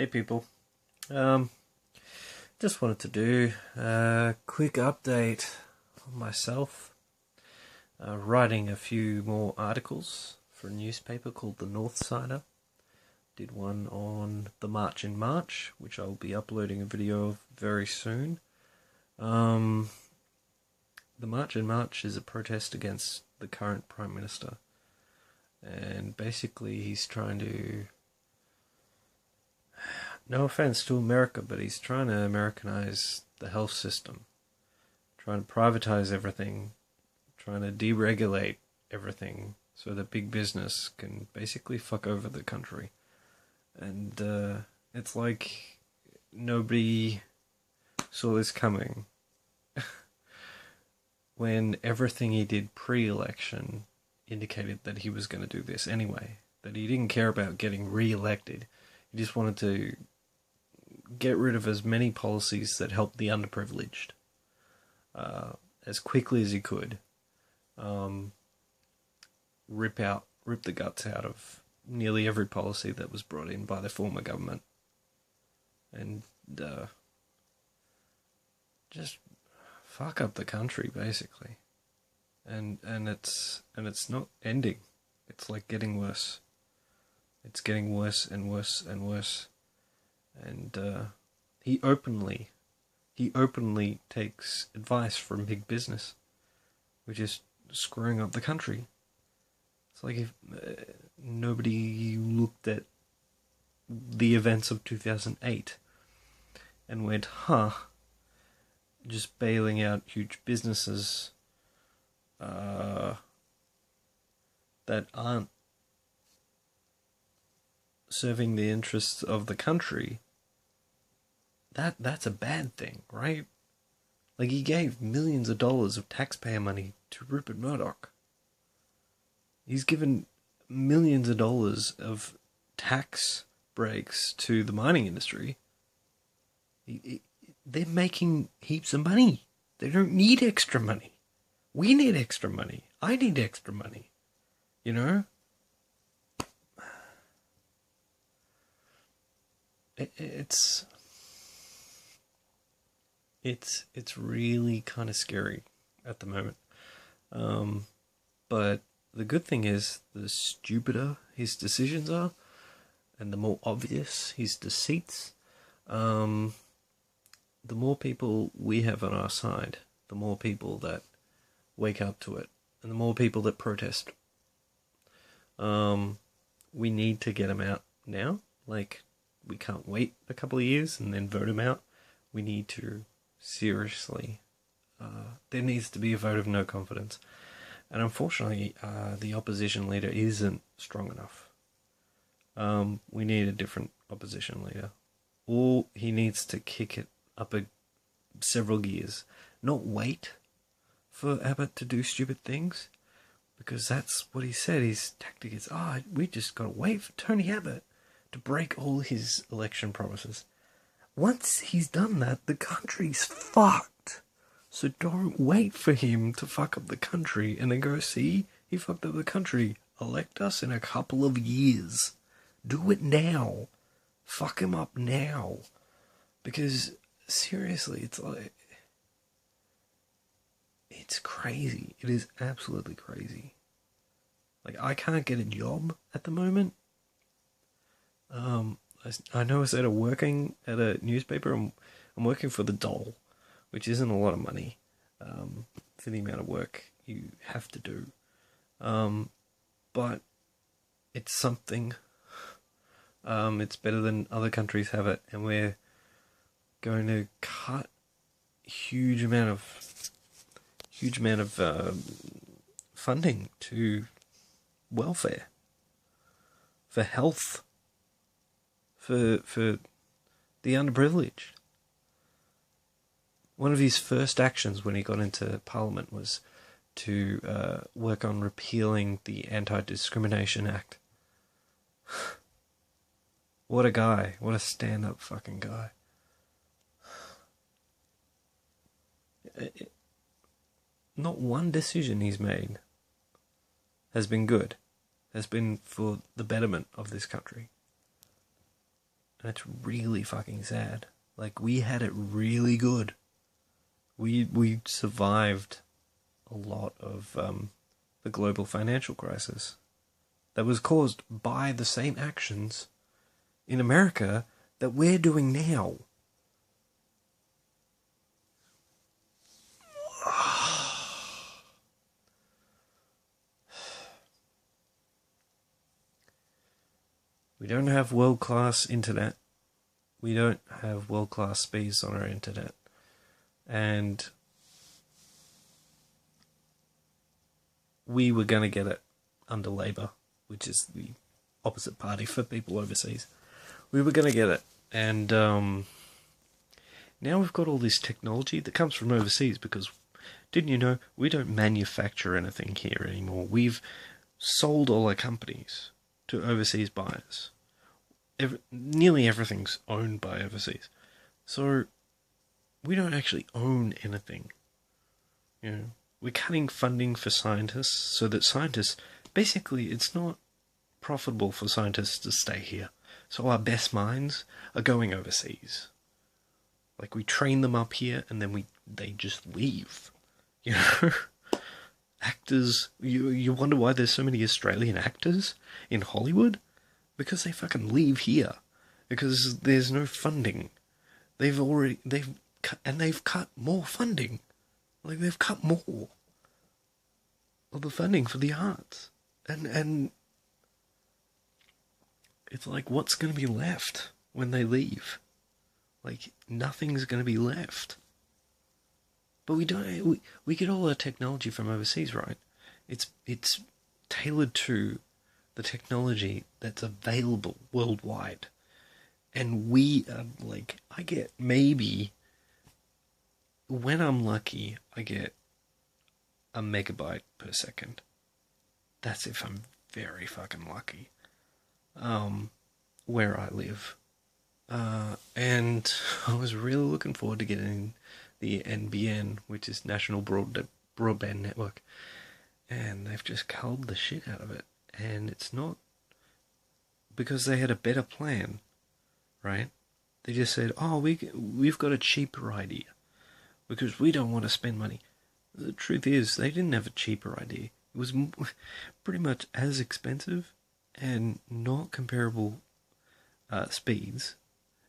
Hey people, um, just wanted to do a quick update on myself. Writing a few more articles for a newspaper called The North Sider. Did one on the March in March, which I'll be uploading a video of very soon. The March in March is a protest against the current Prime Minister. And basically he's trying to... No offense to America, but he's trying to Americanize the health system. Trying to privatize everything. Trying to deregulate everything so that big business can basically fuck over the country. And it's like nobody saw this coming. When everything he did pre-election indicated that he was going to do this anyway. That he didn't care about getting re-elected. He just wanted to get rid of as many policies that helped the underprivileged as quickly as he could. Rip the guts out of nearly every policy that was brought in by the former government, and just fuck up the country basically. And it's not ending. It's like getting worse. It's getting worse and worse and worse. And he openly takes advice from big business, which is screwing up the country. It's like if nobody looked at the events of 2008 and went, just bailing out huge businesses that aren't serving the interests of the country, that's a bad thing, right? Like, he gave millions of dollars of taxpayer money to Rupert Murdoch. He's given millions of dollars of tax breaks to the mining industry. They're making heaps of money. They don't need extra money. We need extra money. I need extra money. You know? It's really kind of scary at the moment. But the good thing is, the stupider his decisions are, and the more obvious his deceits, the more people we have on our side, the more people that wake up to it, and the more people that protest. We need to get him out now. Like, we can't wait a couple of years and then vote him out. We need to seriously... there needs to be a vote of no confidence. And unfortunately, the opposition leader isn't strong enough. We need a different opposition leader. Or he needs to kick it up several gears. Not wait for Abbott to do stupid things. Because that's what he said. His tactic is, we just got to wait for Tony Abbott to break all his election promises. Once he's done that, the country's fucked. So don't wait for him to fuck up the country and then go, see, he fucked up the country. Elect us in a couple of years. Do it now. Fuck him up now. Because, seriously, it's like... It's crazy. It is absolutely crazy. Like, I can't get a job at the moment. I know instead of working at a newspaper, I'm working for the Dole, which isn't a lot of money for the amount of work you have to do. But it's something. It's better than other countries have it, and we're going to cut huge amount of funding to welfare, for health, for the underprivileged. One of his first actions when he got into Parliament was to work on repealing the Anti-Discrimination Act. What a guy. What a stand-up fucking guy. Not one decision he's made has been good. Has been for the betterment of this country. And it's really fucking sad. Like, we had it really good. We survived a lot of the global financial crisis that was caused by the same actions in America that we're doing now. We don't have world-class internet. We don't have world-class speeds on our internet. And we were going to get it under Labour, which is the opposite party for people overseas. We were going to get it. And now we've got all this technology that comes from overseas because, didn't you know, we don't manufacture anything here anymore. We've sold all our companies to overseas buyers. Nearly everything's owned by overseas. So we don't actually own anything. You know, we're cutting funding for scientists so that scientists, basically it's not profitable for scientists to stay here. So our best minds are going overseas. Like, we train them up here and then they just leave. You know? Actors, you wonder why there's so many Australian actors in Hollywood? Because they fucking leave here. Because there's no funding. They've cut more funding. Like, they've cut more of the funding for the arts. And it's like, what's going to be left when they leave? Like, nothing's going to be left. But we get all our technology from overseas, right? It's tailored to the technology that's available worldwide. And we, like, I get maybe, when I'm lucky, I get a megabyte per second. That's if I'm very fucking lucky. Where I live. And I was really looking forward to getting the NBN, which is National Broadband Network. And they've just culled the shit out of it. And it's not because they had a better plan, right? They just said, oh, we've got a cheaper idea because we don't want to spend money. The truth is, they didn't have a cheaper idea. It was pretty much as expensive and not comparable speeds.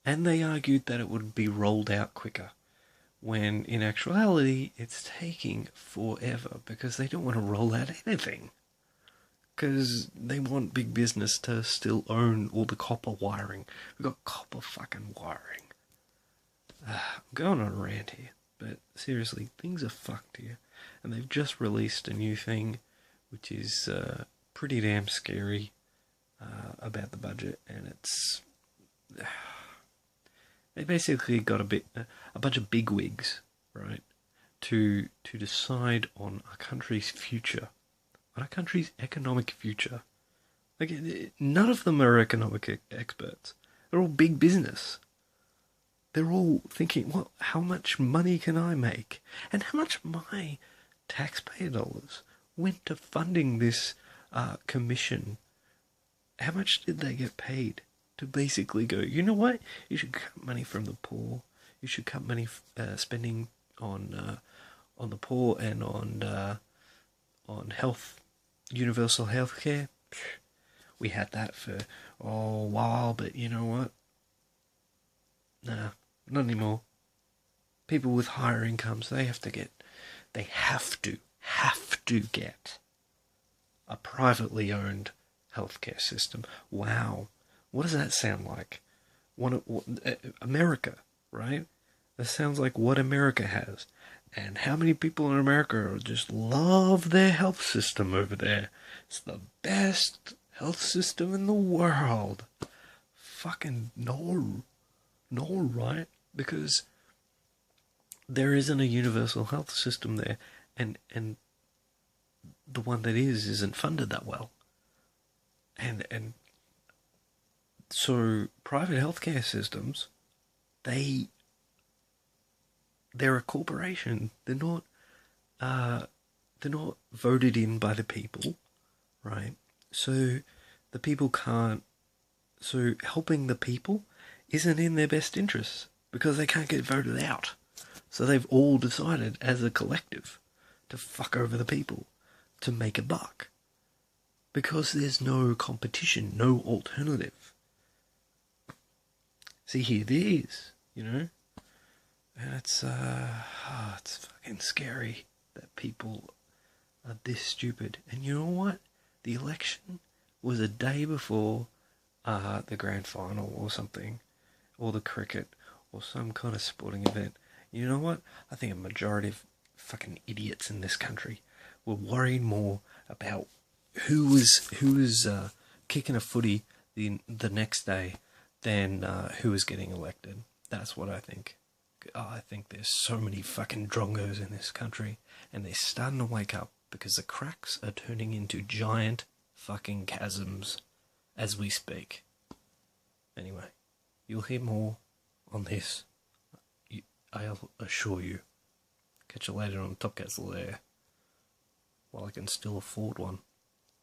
And they argued that it would be rolled out quicker, when in actuality it's taking forever because they don't want to roll out anything. Because they want big business to still own all the copper wiring. We've got copper fucking wiring. I'm going on a rant here, but seriously, things are fucked here. And they've just released a new thing, which is pretty damn scary about the budget. And it's... they basically got a bunch of bigwigs, right, to decide on our country's future. On our country's economic future. Like, none of them are economic experts. They're all big business. They're all thinking, well, how much money can I make? And how much of my taxpayer dollars went to funding this commission? How much did they get paid to basically go, you know what? You should cut money from the poor. You should cut money spending on the poor and on health. Universal healthcare, we had that for a while, but you know what? Nah, not anymore. People with higher incomes, they have to get a privately owned healthcare system. Wow, what does that sound like? America, right? That sounds like what America has. And how many people in America just love their health system over there? It's the best health system in the world. Fucking no, right? Because there isn't a universal health system there, and the one that isn't funded that well. And so private healthcare systems, they're a corporation. They're not voted in by the people, right? So the people can't. So helping the people isn't in their best interests because they can't get voted out. So they've all decided as a collective to fuck over the people to make a buck. Because there's no competition, no alternative. See, here there is, you know? And it's fucking scary that people are this stupid. And you know what? The election was a day before the grand final or something, or the cricket, or some kind of sporting event. You know what? I think a majority of fucking idiots in this country were worried more about who was kicking a footy the next day than who was getting elected. That's what I think. I think there's so many fucking drongos in this country, and they're starting to wake up because the cracks are turning into giant fucking chasms as we speak. Anyway, you'll hear more on this, I'll assure you. Catch you later on Topcats Lair, while I can still afford one.